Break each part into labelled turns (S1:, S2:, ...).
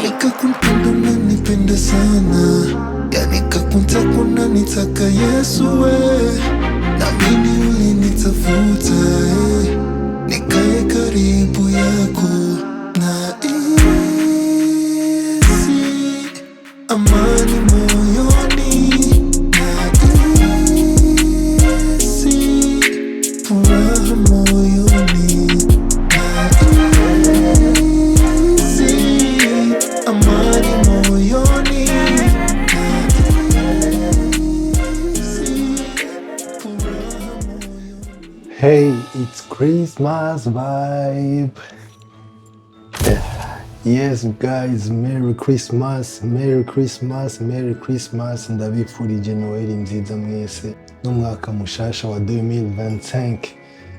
S1: Nikakumpenda unanipenda sana, yani kakuntaka unanitaka Yesu we, na mimi ulinitafuta nikae karibu yako, na isi amani moyoni, na isi furaha moyoni, na isi amani moyoni, na isi furaha moyoni.
S2: Hey, it's Christmas vibe. Yes guys, Merry Christmas, Merry Christmas, Merry Christmas. Ndabifurije Noheli nziza mwese n'umwaka mushasha wa 2025.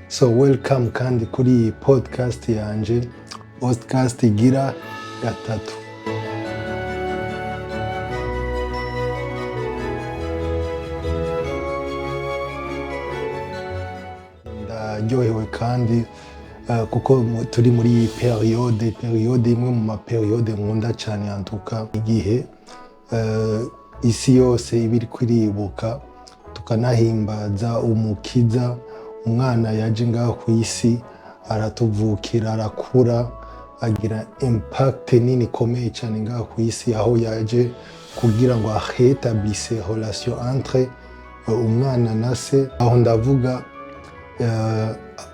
S2: So welcome kandi kuri iyi podcast yanje, podcast igira gatatu. Ndaryohewe kandi kuko turi muri iyi periode imwe mu maperiode nkunda cyane, yantuka igihe isi yose iba iri kwiribuka tukanahimbaza umukiza, umwana yaje ngaho ku isi aratuvukira, arakura, agira impact nini ikomeye cyane ngaho ku isi, aho yaje kugira ngo ahetabisse relation entre umwana na se, aho ndavuga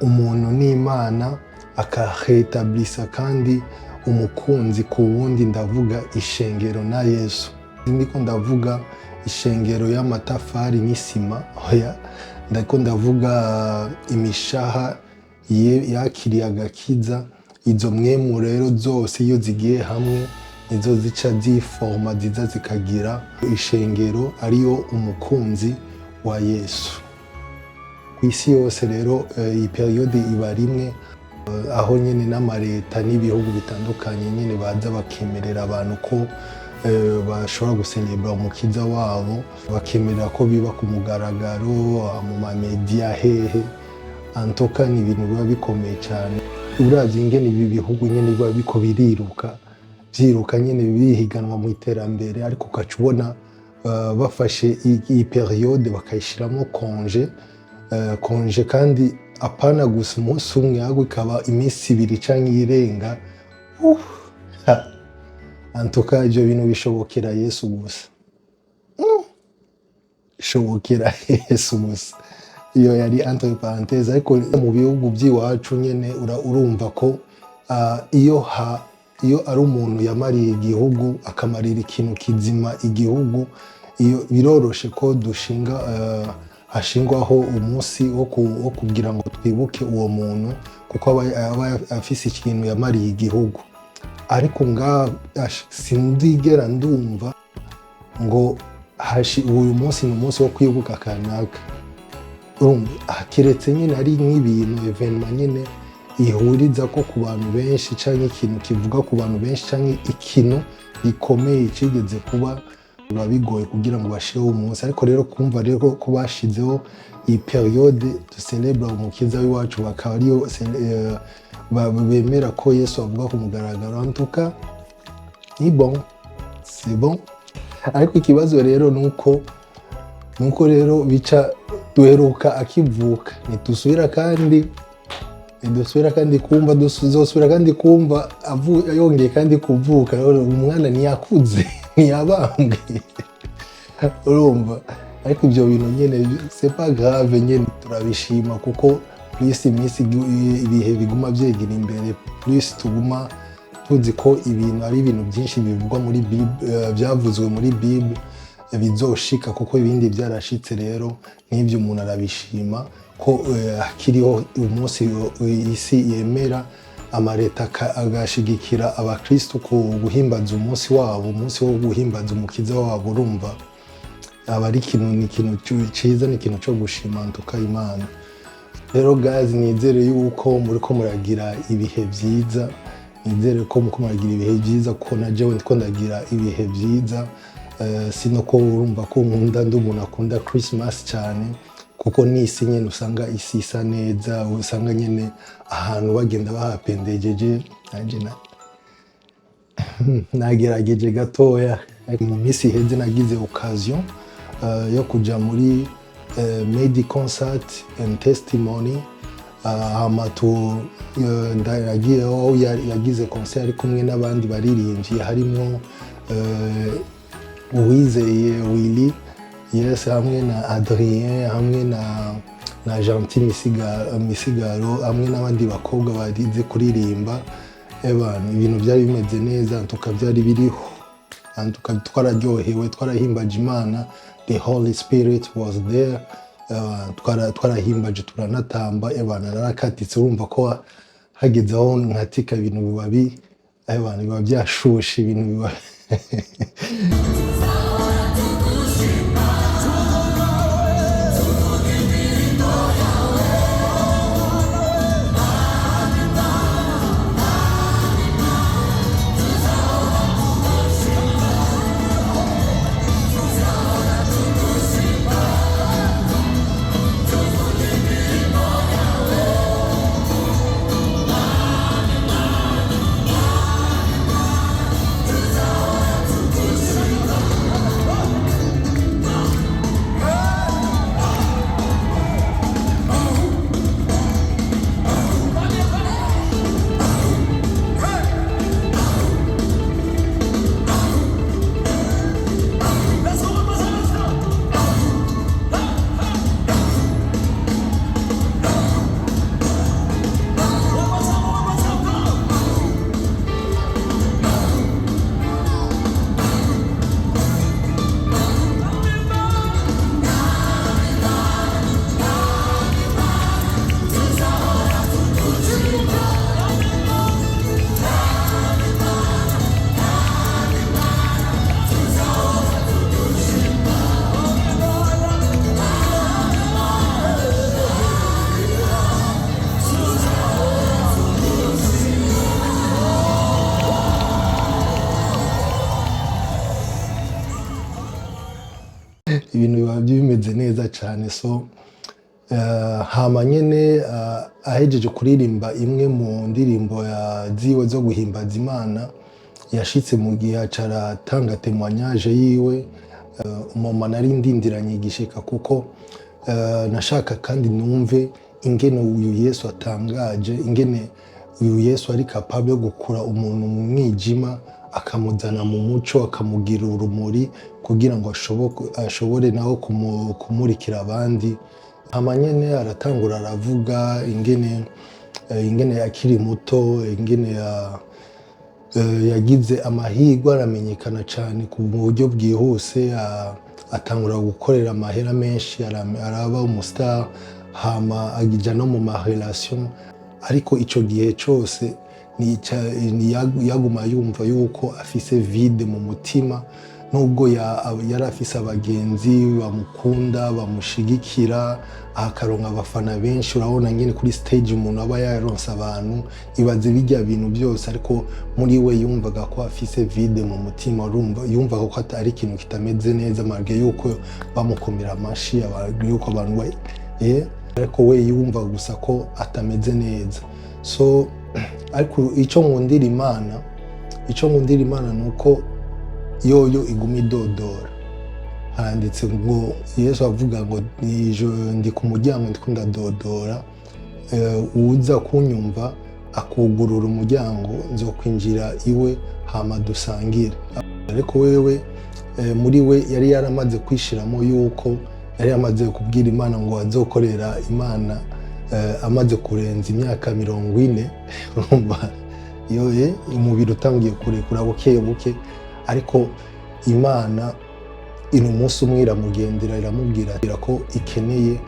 S2: umuntu n'Imana, akahetabissa kandi umukunzi ku wundi, ndavuga ishengero na Yesu. Ndiko ndavuga ishengero y'amatafari n'isima, oya, ndiko ndavuga imishaha yakiriye agakiza. Izo mwemu rero zose iyo zigiye hamwe nizo zica ziforma, ziza zikagira ishengero ariyo umukunzi wa Yesu. Ku isi yose rero iyi periode iba rimwe, aho nyine n'amareta n'ibihugu bitandukanye nyine baza bakemerera abantu ko bashobora guselebra umukiza wabo, bakemerera ko biba ku mugaragaro mu mamedia hehe. Antoka ni ibintu biba bikomeye cyane. Uravye ingene ibi bihugu nyine biba biko byiruka nyine bihiganwa mu iterambere, ariko ukaca ubona bafashe iyi periode bakayishiramo konje kandi apana gusa umunsi umwe, ahubwo ikaba iminsi 2 canke irenga. Antuka ibyo bintu bishobokera Yesu gusa, bishobokera Yesu gusa. Iyo yari entre parenthèse. Ariko mu bihugu by'iwacu nyene urumva ko iyo ari umuntu yamariye igihugu, akamarira ikintu kizima igihugu, iyo biroroshe ko hashingwaho umunsi wo kugira ngo twibuke uwo muntu, kuko aba afise ikintu yamariye igihugu. Ariko sindigera ndumva ngo uyu munsi ni umunsi wo kwibuka kanaka. Kiretse nyine ari nk'ibintu evenement nyine ihuriza ko ku bantu benshi, canke ikintu kivuga ku bantu benshi, canke ikintu gikomeye kigeze kuba, biba bigoye kugira ngo bashireho umunsi. Ariko rero kumva rero ko bashizeho iyi periode ducelebra umukiza w'iwacu, bakaba ariyo bemera ko Yesu avuga ku mugaragaro. Antuka ni bon, c'est bon. Ariko ikibazo rero nuko rero bica duheruka akivuka, ntidusubira kandi kumva, duzosubira kandi kumva yongeye kandi kuvuka. Umwana ntiyakuze, ntiyabambwe, urumva. Ariko ibyo bintu nyine c'est pas grave, nyine turabishima, kuko plus iminsi ibihe biguma byegera imbere, plus tuguma tuzi ko ibintu ari ibintu byinshi bivugwa muri Bible, byavuzwe muri Bible bizoshika, kuko ibindi byarashitse. Rero n'ibyo umuntu arabishima ko hakiriho umunsi isi yemera, amareta agashigikira abakristo ku guhimbaza umunsi wabo, umunsi wo guhimbaza umukiza wabo. Urumva aba ari ikintu ciza, ni ikintu cyo gushima Antuka Imana. Rero guys, nizere yuko muriko muragira ibihe byiza, nizere ko muriko muragira ibihe byiza, kuko na jewe ndiko ndagira ibihe byiza. Sino ko urumva ko nkunda umuntu akunda Christmas cyane, kuko n'isi nyine usanga isi isa neza, usanga nyine ahantu bagenda bahapendejeje. nagerageje gatoya mu minsi iheze nagize occasion yo kuja muri Medi Concert and Testimony hama ndagiyeho yagize concert ari kumwe n'abandi baririmbyi harimo Uwizeye Willy yes hamwe na Adrien hamwe na Gentil Misigaro hamwe n'abandi bakobwa barize kuririmba ibintu byari bimeze neza byari biriho twararyohewe twarahimbaje Imana. The Holy Spirit was there. Twarahimbaje turanatamba narakatitse urumva ko hagezeho nkatika ibintu biba byashushe ibintu biba ibintu biba bimeze neza cyane. So hama nyene ahejeje kuririmba imwe mu ndirimbo ziwe zo guhimbaza Imana yashitse mu gihe acaratanga témoignage yiwe umuma nari ndindiranye igishika kuko nashaka kandi numve ingene uyu Yesu atangaje, ingene uyu Yesu ari capable yo gukura umuntu mu mwijima akamuzana mu muco akamugira urumuri kugira ngo ashobore naho kumurikira abandi. Hama nyene aratangura aravuga ingene yakiri muto, ingene yagize amahirwe aramenyekana cyane ku buryo bwihuse, atangura gukorera amahera menshi, araba umustar, hama agija no mu marelation. Ariko ico gihe cyose yaguma yumva yuko afise vide mu mutima, nubwo yari afise abagenzi bamukunda bamushigikira, akaronka abafana benshi. Urabona ngene kuri stage umuntu aba yaronse abantu ibaze bijya bintu byose, ariko muri we yumvaga ko afise vide mu mutima, yumvaga ko atari ikintu kitameze neza, marge yuko bamukomera amashi, yuko abantu ariko we yumva gusa ko atameze neza. So ariko icyo nkundira Imana nuko yoyo iguma idodora. Handitse ngo Yesu avuga ngo ndi ku muryango ndiko ndadodora, uza kunyumva akugurura umuryango nzokwinjira iwe hama dusangire. Ariko wewe muri we yari yaramaze kwishiramo yuko yari yamaze kubwira Imana ngo azokorera Imana amaze kurenza imyaka 40. Urumva yoye umubiri utangiye kurekura buke, ariko Imana umunsi umwe iramugendera iramubwira ko ikeneye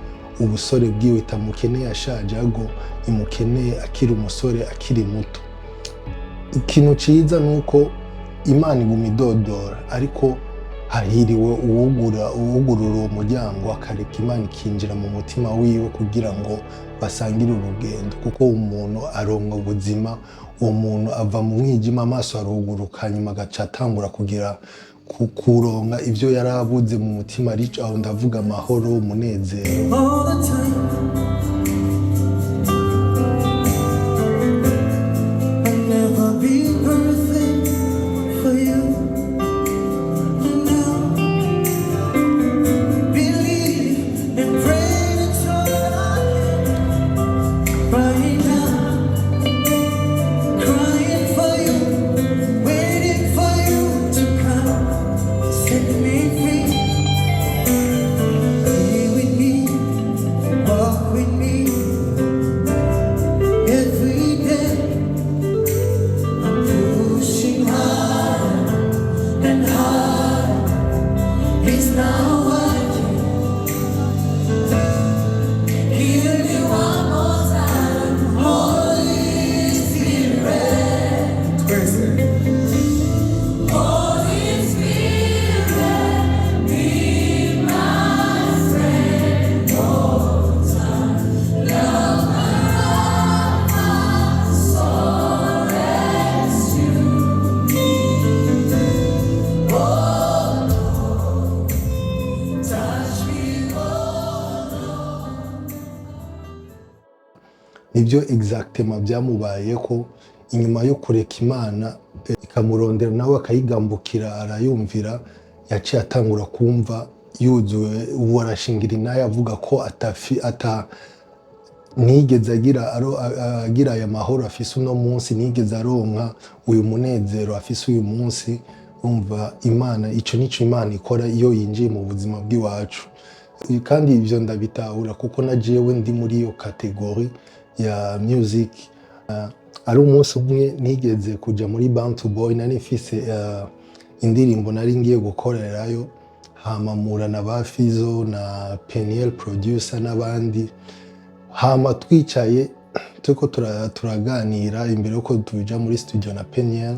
S2: ubusore bwiwe, itamukeneye ashaje, ahubwo imukeneye akiri umusore akiri muto. Ikintu ciza nuko Imana iguma idodora, ariko hahiriwe uwugurura uwo muryango akareka Imana ikinjira mu mutima wiwe kugira ngo basangire urugendo. Kuko umuntu aronka ubuzima, uwo muntu ava mu mwijima amaso aruguruka, nyuma agaca atangura kugira kuronka ibyo yarabuze mu mutima, arico aho ndavuga amahoro, umunezero.
S1: Believe and pray until I can. Right now, crying for you, waiting for you to come. Set me free. Be with me, walk with me every day. I'm pushing hard and hard. It's now working. Hear me one more time, Holy Spirit. Holy Spirit, be my friend. All time, love around my soul, rescue me. Oh, touch me, oh.
S2: nibyo exactement byamubaye ko inyuma yo kureka Imana ikamurondera nawe akayigambukira arayumvira, yaciye atangura kumva yuzuye ubu arashingira inaye avuga ko nigeze agira aya mahoro afise uno munsi, nigeze aronka uyu munezero afise uyu munsi. Umva Imana, ico nico Imana ikora iyo yinjiye mu buzima bw'iwacu. Kandi ivyo ndabitahura kuko na jewe ndi muri iyo kategori ya music. Ari umunsi umwe nigeze kuja muri Bantu Boy, nari mfise indirimbo nari ngiye gukorerayo, hamamura na ba Fizo na Peniel producer n'abandi. Hama twicaye turiko turaganira imbere yuko tuja muri studio na Peniel.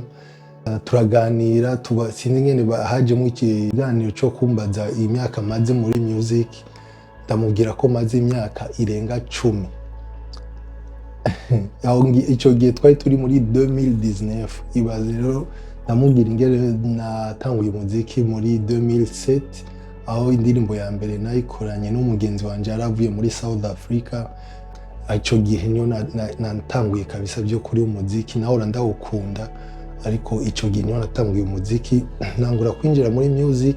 S2: Turaganira sinzi ngene hajemo ikiganiro cyo kumbaza imyaka maze muri music. Ndamubwira ko maze imyaka irenga 10. Ico gihe twari turi muri 2019. Ibaze rero ndamubwira ingene natanguye umuziki muri 2007, aho indirimbo ya mbere nayikoranye n'umugenzi wanje yaravuye muri South Africa. Ico gihe niyo natanguye kabisa byo kuri umuziki, naho ndawukunda, ariko ico gihe niyo natanguye umuziki nangura kwinjira muri music.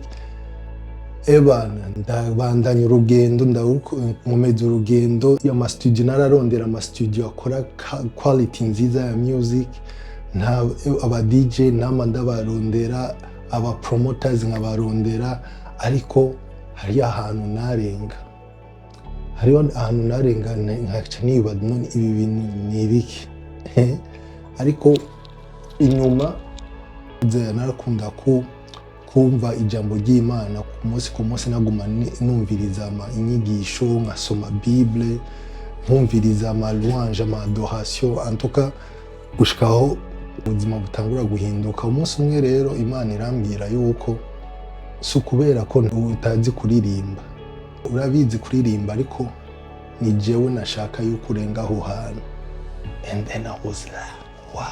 S2: Ebana ndabandanya urugendo, nkomeza urugendo y'ama studio, nararondera ama studio akora quality nziza ya music, aba DJ nama ndabarondera, aba promoters nkabarondera, ariko hari ahantu narenga nkaca nibaza none ibi bintu ni ibiki. Ariko inyuma narakunda kumva ijambo ry'Imana ku munsi naguma numviriza inyigisho, nkasoma Bible, nkumviriza ama louange, ama adoration, en tout cas gushikaho ubuzima butangura guhinduka. Umunsi umwe rero Imana irambwira yuko si ukubera ko utazi kuririmba, urabizi kuririmba, ariko ni jewe nashaka yuko urenga aho hantu. And then I was like, wow.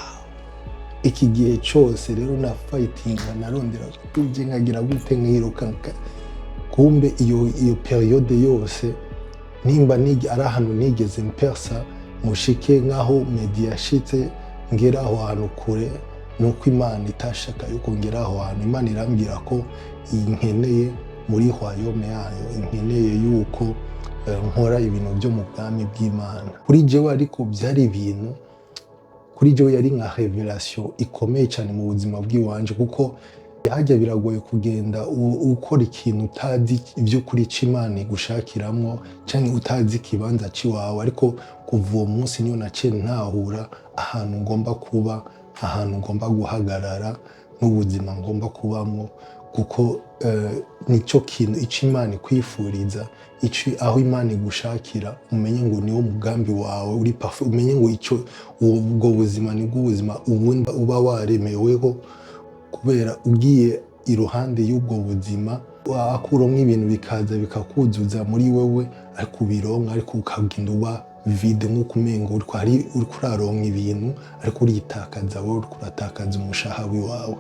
S2: Iki gihe cyose rero na fightinga, narondera kuje nkagira gute nkiruka. Kumbe iyo periode yose nimba ari ahantu nigeze mpersa mushike nkaho media yashitse ngera aho hantu kure, nuko Imana itashaka yuko ngera aho hantu. Imana irambwira ko inkeneye muri royaume yayo, inkeneye yuko nkora ibintu byo mu bwami bw'Imana. Kuri jewe ariko byari ibintu, kuri jewe yari nka revelation ikomeye cyane mu buzima bw'iwanje, kuko hajya biragoye kugenda ukora ikintu utazi ibyo kuri Imana igushakiramwo, cyangwa utazi ikibanza ciwawe. Ariko kuva uwo munsi niyo naciye ntahura ahantu ngomba kuba, ahantu ngomba guhagarara, n'ubuzima ngomba kubamo, kuko nicyo kintu ico Imana ikwifuriza, aho Imana igushakira, umenye ngo niwo mugambi wawe uri parfait, umenye ngo ubwo buzima nibwo ubuzima ubundi uba waremeweho, kubera ugiye iruhande y'ubwo buzima akuronka ibintu bikaza bikakuzuza muri wewe, ariko ubironka ariko ukagenda uba vide, nk'uko umengo uriko uraronka ibintu ariko uritakaza, wowe uriko uratakaza umushahawi wawe.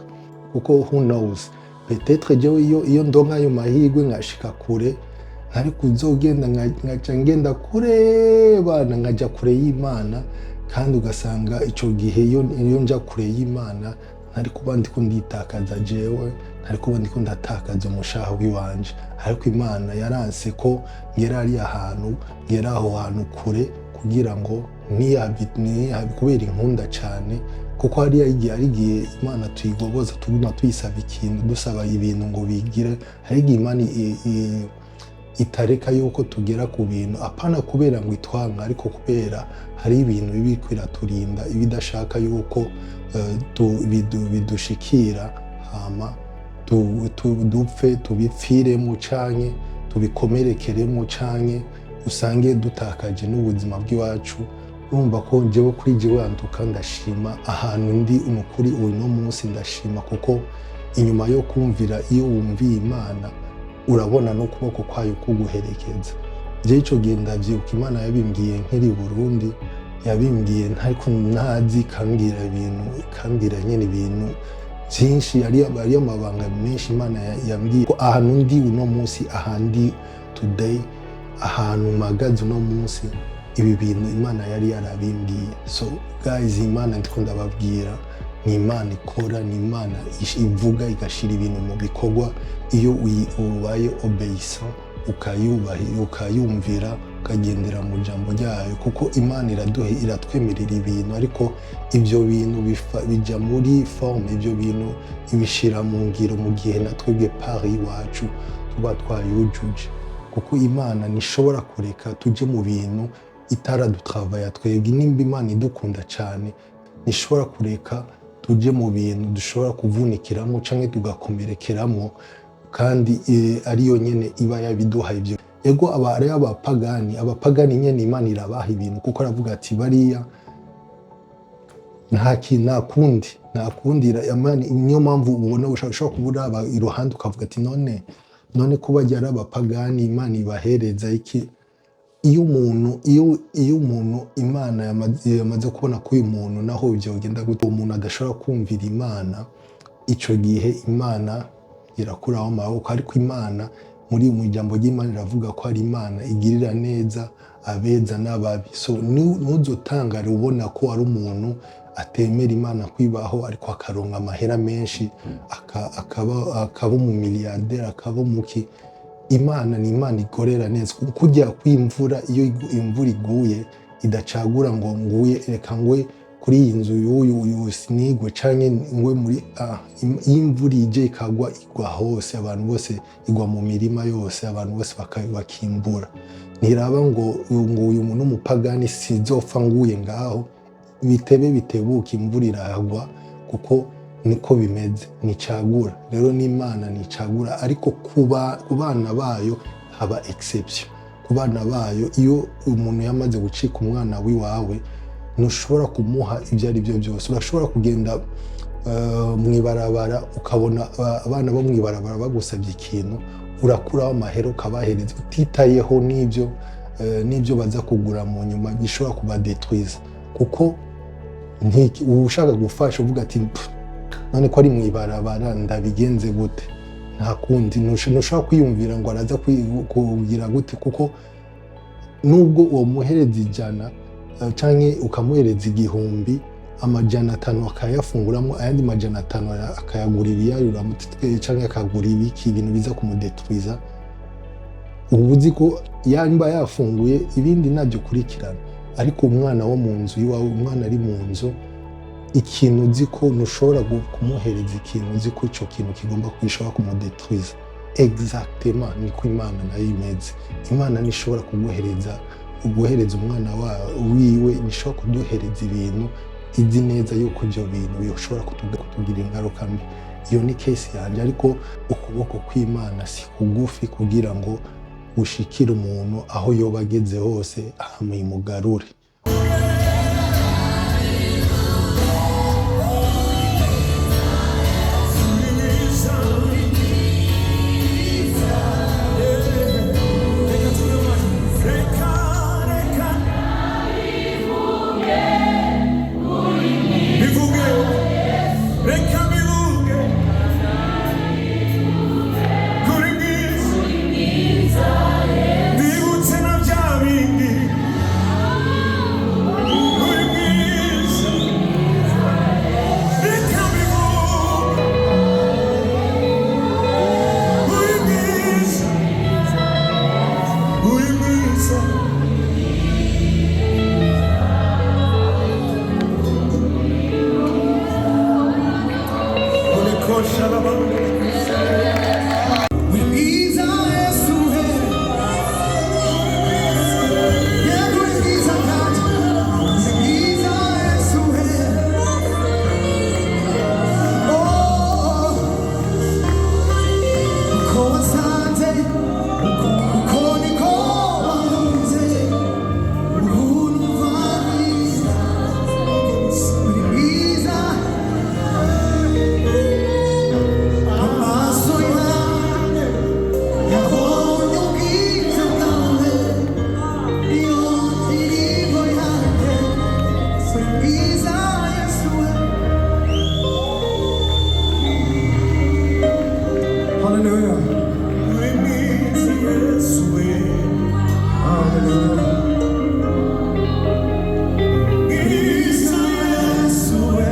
S2: Kuko who knows, peut-être jewe iyo ndonka ayo mahirwe nkashika kure, ariko uzogenda ngaca ngenda kure bana, ngaja kure y'Imana. Kandi ugasanga ico gihe iyo nja kure y'Imana ntari kuba ndiko nditakaza jewe, ntari kuba ndiko ndatakaza umushaha w'iwanje, ariko Imana yaranse ko ngera ari ahantu, ngera aho hantu kure kugira ngo kubera inkunda cyane, kuko hariya igihe Imana tuyigoboza tuguma tuyisaba ikintu, dusaba ibintu ngo bigire, hari igihe Imana itareka yuko tugera ku bintu, apana kubera ngo itwanga, ariko kubera hari ibintu bibi kwiraturinda, ibidashaka yuko bidushikira, hama dupfe, tubipfiremo canke tubikomerekeremo, canke usange dutakaje n'ubuzima bw'iwacu. Urumva ko jewe kuri jewe antuka ndashima ahantu ndi umukuri uno munsi, ndashima kuko inyuma yo kumvira, iyo wumviye Imana urabona no kuboko kwayo kuguherekeza. Je ico gihe ndavyibuka Imana yabimbwiye nkiri Burundi, yabimbwiye ntariko ntazi, kambwira nyene ibintu byinshi, ari amabanga menshi Imana yambwiye ko ahantu ndi uno munsi, ahandi today, ahantu mpagaze uno munsi, ibi bintu Imana yari yarabimbwiye. So guys, Imana ndiko ndababwira ni Imana ikora, ni Imana ivuga igashira ibintu mu bikorwa, iyo ubaye obeyisa, ukayumvira, ukagendera mu jambo ryayo, kuko Imana iratwemerera ibintu, ariko ibyo bintu bija muri forme, ibyo bintu ibishira mu ngiro mu gihe natwebwe pari iwacu tuba twayujuje, kuko Imana nishobora kureka tuje mu bintu itaradutravaya twebwe. Nimba Imana idukunda cyane, nishobora kureka tuje mu bintu dushobora kuvunikiramo canke tugakomerekeramo, kandi ariyo nyene iba yabiduhaye ibyo. Ego ari abapagani nyene Imana irabaha ibintu, kuko aravuga ati bariya nta kundi. Niyo mpamvu ubona ushobora kubura iruhande ukavuga ati none kuba ari abapagani Imana ibahereza iki? Iyo umuntu Imana yamaze kubona ko uyu muntu naho byogenda gute, umuntu adashobora kumvira Imana, ico gihe Imana irakuraho amaboko. Ariko Imana muri mu ijambo ry'Imana iravuga ko ari Imana igirira neza abeza n'ababi. So ntuzotangare ubona ko ari umuntu atemera Imana kwibaho, ariko akaronka amahera menshi, akaba mu miliyarderi, akaba muki. Imana ni Imana igorera neza, kujya kwimvura, iyo imvura iguye idacagura ngo nguye reka ngwe kuri iyi nzu y'uyu sinigwe, canke ngwe muri imvura ije ikagwa, igwa hose, abantu bose, igwa mu mirima yose, abantu bose bakimbura. Ntiraba ngo uyu muntu umupagani sizopfa nguye ngaho, bitebe bitebuka imvura iragwa, kuko niko bimeze, nicagura. Rero n'Imana nicagura, ariko ku bana bayo haba exception. Ku bana bayo, iyo umuntu yamaze gucika umwana wiwawe, ntushobora kumuha ibyo ari byo byose. Urashobora kugenda mwibarabara ukabona abana bo mwibarabara bagusabye ikintu, urakuraho amahera ukabahereza, utitayeho n'ibyo baza kugura mu nyuma gishobora kubadetwiza, kuko ushaka gufasha uvuga ati none ko ari mwibarabara ndabigenze gute? Nta kundi. Ntushobora kwiyumvira ngo araza kugira gute, kuko nubwo uwo muhereza 100 canke ukamuhereza 1000, amajana 5 akayafunguramo, ayandi majana 5 akayagura ibiyarura mutitwe, canke akagura ibintu biza kumudetwiza. Ubuzi ko yamba yafunguye ibindi nabyo kurikirana, ariko umwana wo mu nzu iwawe, umwana ari mu nzu, ikintu uzi ko ntushobora kumuhereza ikintu uzi ko ico kintu kigomba kwishobora kumudetwiza. Exactement niko Imana nayo imeze. Imana nishobora kuguhereza umwana wiwe, nishobora kuduhereza ibintu izi neza yuko ibyo bintu bishobora kutugira ingaruka mbi. Iyo ni case yanjye, ariko ukuboko kw'Imana si kugufi kugira ngo ushikire umuntu aho yoba ageze hose amugarure.
S1: Wiza Yesu he, yego wiza kati, wiza Yesu he. Oh, uko wasanze, uko niko wakunze, urumvaniza, wiza. Amaso yanjye yabonye ubwiza bwawe, iyo ndirimbo yanjye wiza Yesu we. Hallelujah. Wiza Yesu we. Hallelujah. Wiza Yesu we.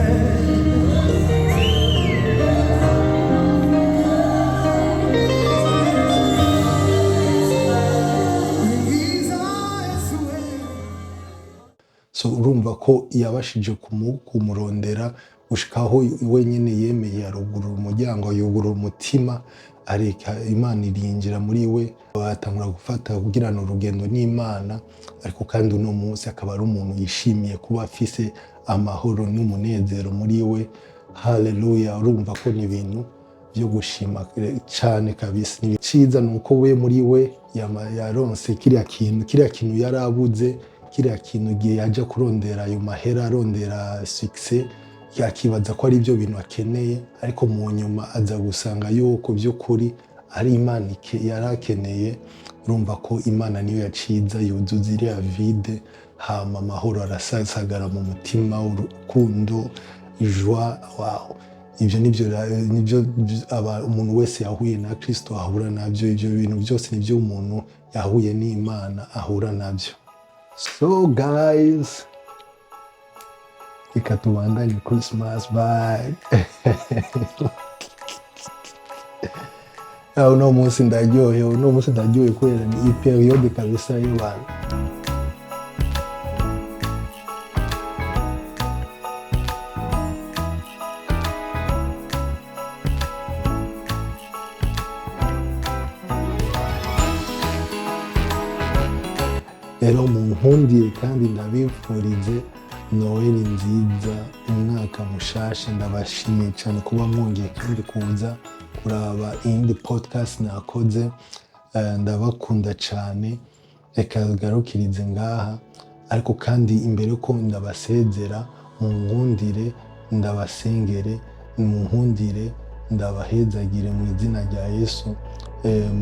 S2: So urumva ko yabashije kumurondera gushikaho wenyine yemeye arugurura umuryango, yugurura umutima, areka Imana irinjira muri we, batangura gufata kugirana urugendo n'Imana. Ariko kandi uno munsi akaba ari umuntu yishimiye kuba afise amahoro n'umunezero muri we. Haleluya. Urumva ko ni ibintu byo gushima cyane kabisa. Ni cyiza nuko we muri we yaronse kiriya kintu yarabuze, kiriya kintu igihe yajya kurondera ayo mahera, arondera success, yakibaza ko ari byo bintu akeneye, ariko mu nyuma aza gusanga yuko by'ukuri ari Imana yari akeneye. Urumva ko Imana niyo yaciza yuzuza iriya vide, hama amahoro arasasagara mu mutima, urukundo, joie. Wow. Ibyo nibyo umuntu wese yahuye na Kristo ahura nabyo. Ibyo bintu byose nibyo umuntu yahuye n'Imana ahura nabyo. So guys, reka tubandanye Christmas. Bye. Uno munsi ndaryohewe kubera ni iperiode kabisa y'abantu. Rero munkundiye kandi ndabifurize Noel nziza, umwaka mushasha. Ndabashimiye cyane kuba mwongeye kandi kuza kuraba indi podcast nakoze. Ndabakunda cyane, reka garukirize ngaha. Ariko kandi imbere ko ndabasezera, munkundire ndabasengere, munkundire ndabahezagire mu izina rya Yesu.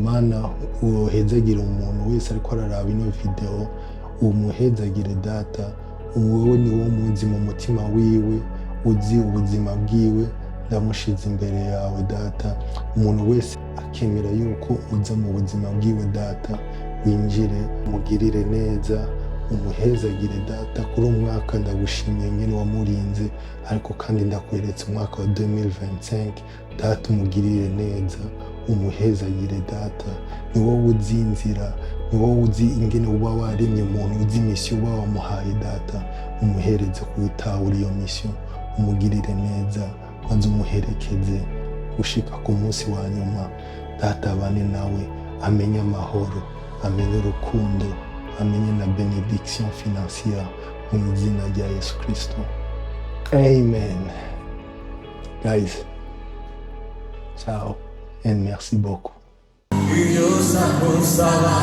S2: Mana, uwohezagire umuntu wese ariko araraba ino video, umuhezagire Data. Wowe ni wo muzi mu mutima wiwe, uzi ubuzima bwiwe. Ndamushize imbere yawe Data. Umuntu wese akemera yuko uza mu buzima bwiwe Data, winjire umugirire neza, umuhezagire Data. Kuri umwaka ndagushimiye nyine wamurinze, ariko kandi ndakweretse umwaka wa 2025 Data, umugirire neza, umuhezagire Data. Ni wowe uzi inzira, ni wowe uzi ingene uba waremye umuntu, uzi misiyo uba wamuhaye Data. Umuhereze kuyitahura iyo misiyo, umugirire neza, maze umuherekeze gushika ku munsi wa nyuma. Data abane nawe, amenye amahoro, amenye urukundo, amenye na benediction financière mu izina rya Yesu Kristo. Amen. Guys, ciao and merci beaucoup.
S1: Iyo samusaba